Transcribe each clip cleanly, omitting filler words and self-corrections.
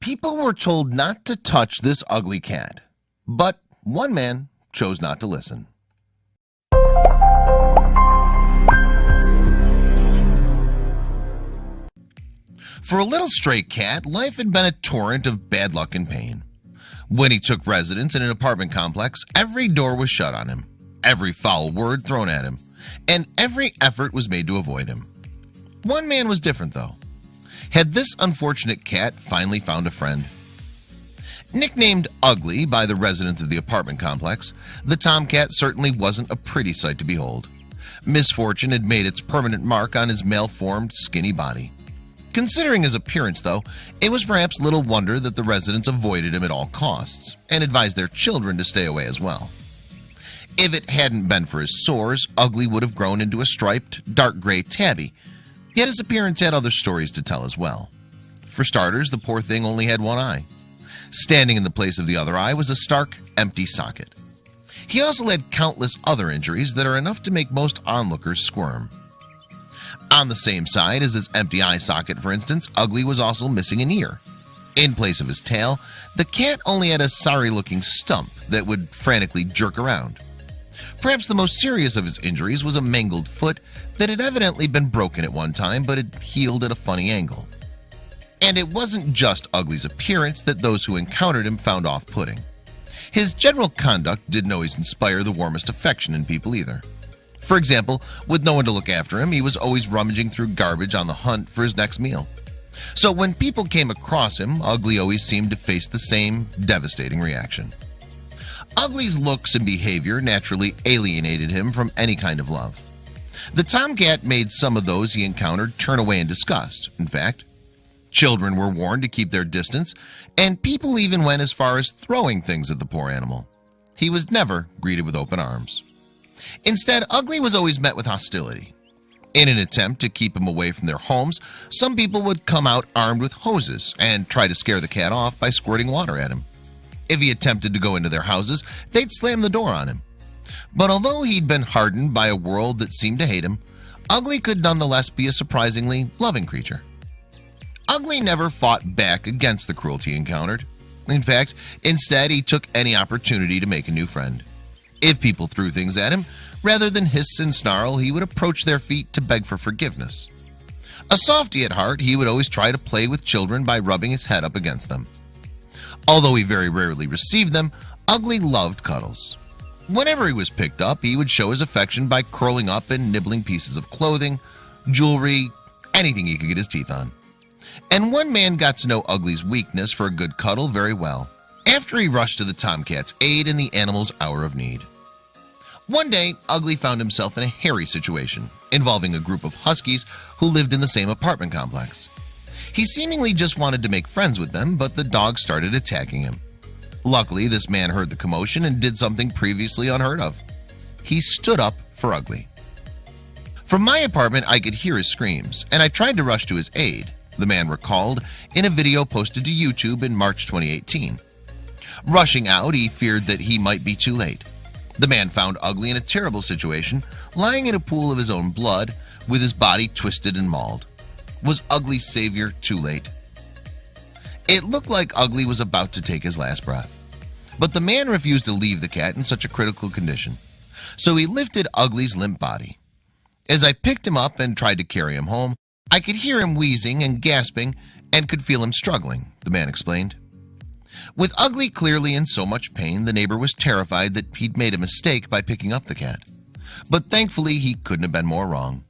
People were told not to touch this ugly cat, but one man chose not to listen. For a little stray cat, life had been a torrent of bad luck and pain. When he took residence in an apartment complex, every door was shut on him, every foul word thrown at him, and every effort was made to avoid him. One man was different, though. Had this unfortunate cat finally found a friend? Nicknamed Ugly by the residents of the apartment complex, the tomcat certainly wasn't a pretty sight to behold. Misfortune had made its permanent mark on his malformed, skinny body. Considering his appearance, though, it was perhaps little wonder that the residents avoided him at all costs and advised their children to stay away as well. If it hadn't been for his sores, Ugly would have grown into a striped, dark gray tabby. Yet his appearance had other stories to tell as well. For starters, the poor thing only had one eye. Standing in the place of the other eye was a stark, empty socket. He also had countless other injuries that are enough to make most onlookers squirm. On the same side as his empty eye socket, for instance, Ugly was also missing an ear. In place of his tail, the cat only had a sorry-looking stump that would frantically jerk around. Perhaps the most serious of his injuries was a mangled foot that had evidently been broken at one time but had healed at a funny angle. And it wasn't just Ugly's appearance that those who encountered him found off-putting. His general conduct didn't always inspire the warmest affection in people either. For example, with no one to look after him, he was always rummaging through garbage on the hunt for his next meal. So when people came across him, Ugly always seemed to face the same devastating reaction. Ugly's looks and behavior naturally alienated him from any kind of love. The tomcat made some of those he encountered turn away in disgust. In fact, children were warned to keep their distance, and people even went as far as throwing things at the poor animal. He was never greeted with open arms. Instead, Ugly was always met with hostility. In an attempt to keep him away from their homes, some people would come out armed with hoses and try to scare the cat off by squirting water at him. If he attempted to go into their houses, they'd slam the door on him. But although he'd been hardened by a world that seemed to hate him, Ugly could nonetheless be a surprisingly loving creature. Ugly never fought back against the cruelty he encountered. In fact, instead he took any opportunity to make a new friend. If people threw things at him, rather than hiss and snarl, he would approach their feet to beg for forgiveness. A softy at heart, he would always try to play with children by rubbing his head up against them. Although he very rarely received them, Ugly loved cuddles. Whenever he was picked up, he would show his affection by curling up and nibbling pieces of clothing, jewelry, anything he could get his teeth on. And one man got to know Ugly's weakness for a good cuddle very well, after he rushed to the tomcat's aid in the animal's hour of need. One day, Ugly found himself in a hairy situation involving a group of huskies who lived in the same apartment complex. He seemingly just wanted to make friends with them, but the dogs started attacking him. Luckily, this man heard the commotion and did something previously unheard of. He stood up for Ugly. From my apartment, I could hear his screams, and I tried to rush to his aid, the man recalled in a video posted to YouTube in March 2018. Rushing out, he feared that he might be too late. The man found Ugly in a terrible situation, lying in a pool of his own blood with his body twisted and mauled. Was Ugly's savior too late? It looked like Ugly was about to take his last breath, but the man refused to leave the cat in such a critical condition. So he lifted Ugly's limp body. As I picked him up and tried to carry him home, I could hear him wheezing and gasping and could feel him struggling, the man explained. With Ugly clearly in so much pain, the neighbor was terrified that he'd made a mistake by picking up the cat. But thankfully, he couldn't have been more wrong.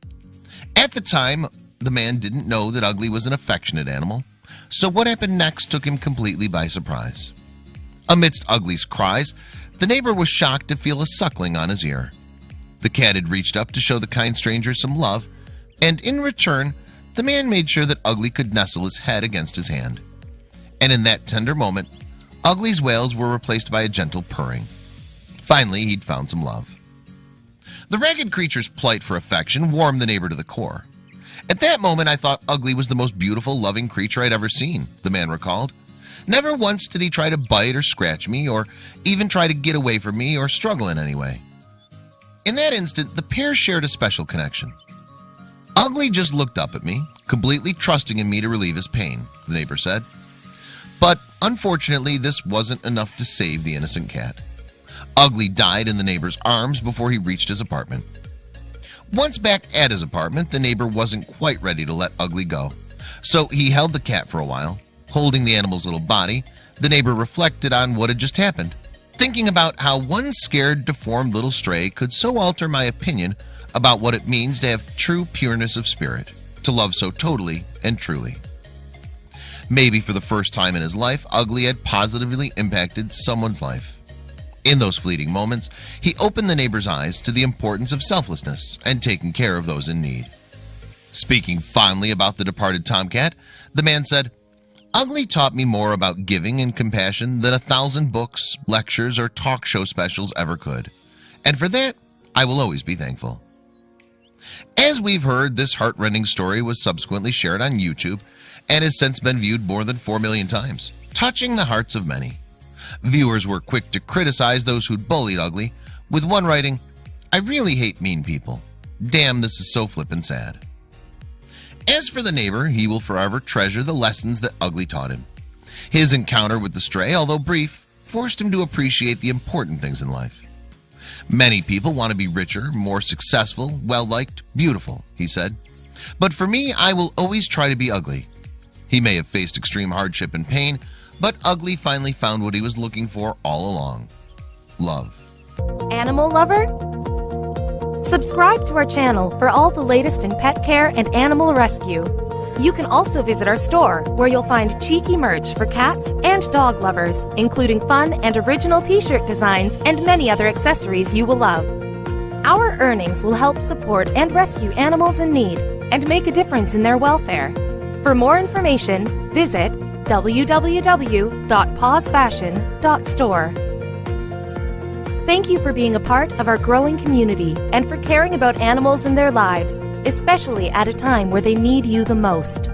At the time, the man didn't know that Ugly was an affectionate animal, so what happened next took him completely by surprise. Amidst Ugly's cries, the neighbor was shocked to feel a suckling on his ear. The cat had reached up to show the kind stranger some love, and in return, the man made sure that Ugly could nestle his head against his hand. And in that tender moment, Ugly's wails were replaced by a gentle purring. Finally, he'd found some love. The ragged creature's plight for affection warmed the neighbor to the core. At that moment, I thought Ugly was the most beautiful, loving creature I'd ever seen, the man recalled. Never once did he try to bite or scratch me, or even try to get away from me or struggle in any way. In that instant, the pair shared a special connection. Ugly just looked up at me, completely trusting in me to relieve his pain, the neighbor said. But unfortunately, this wasn't enough to save the innocent cat. Ugly died in the neighbor's arms before he reached his apartment. Once back at his apartment, the neighbor wasn't quite ready to let Ugly go. So he held the cat for a while. Holding the animal's little body, the neighbor reflected on what had just happened, thinking about how one scared, deformed little stray could so alter my opinion about what it means to have true pureness of spirit, to love so totally and truly. Maybe for the first time in his life, Ugly had positively impacted someone's life. In those fleeting moments, he opened the neighbor's eyes to the importance of selflessness and taking care of those in need. Speaking fondly about the departed tomcat, the man said, "Ugly taught me more about giving and compassion than 1,000 books, lectures, or talk show specials ever could. And for that, I will always be thankful." As we've heard, this heart-rending story was subsequently shared on YouTube and has since been viewed more than 4 million times, touching the hearts of many. Viewers were quick to criticize those who'd bullied Ugly, with one writing, "I really hate mean people. Damn, this is so flippin' sad." As for the neighbor, he will forever treasure the lessons that Ugly taught him. His encounter with the stray, although brief, forced him to appreciate the important things in life. "Many people want to be richer, more successful, well-liked, beautiful," he said. "But for me, I will always try to be Ugly." He may have faced extreme hardship and pain, but Ugly finally found what he was looking for all along: love. Animal lover? Subscribe to our channel for all the latest in pet care and animal rescue. You can also visit our store, where you'll find cheeky merch for cats and dog lovers, including fun and original t-shirt designs and many other accessories you will love. Our earnings will help support and rescue animals in need and make a difference in their welfare. For more information, visit www.pawsfashion.store. Thank you for being a part of our growing community and for caring about animals and their lives, especially at a time where they need you the most.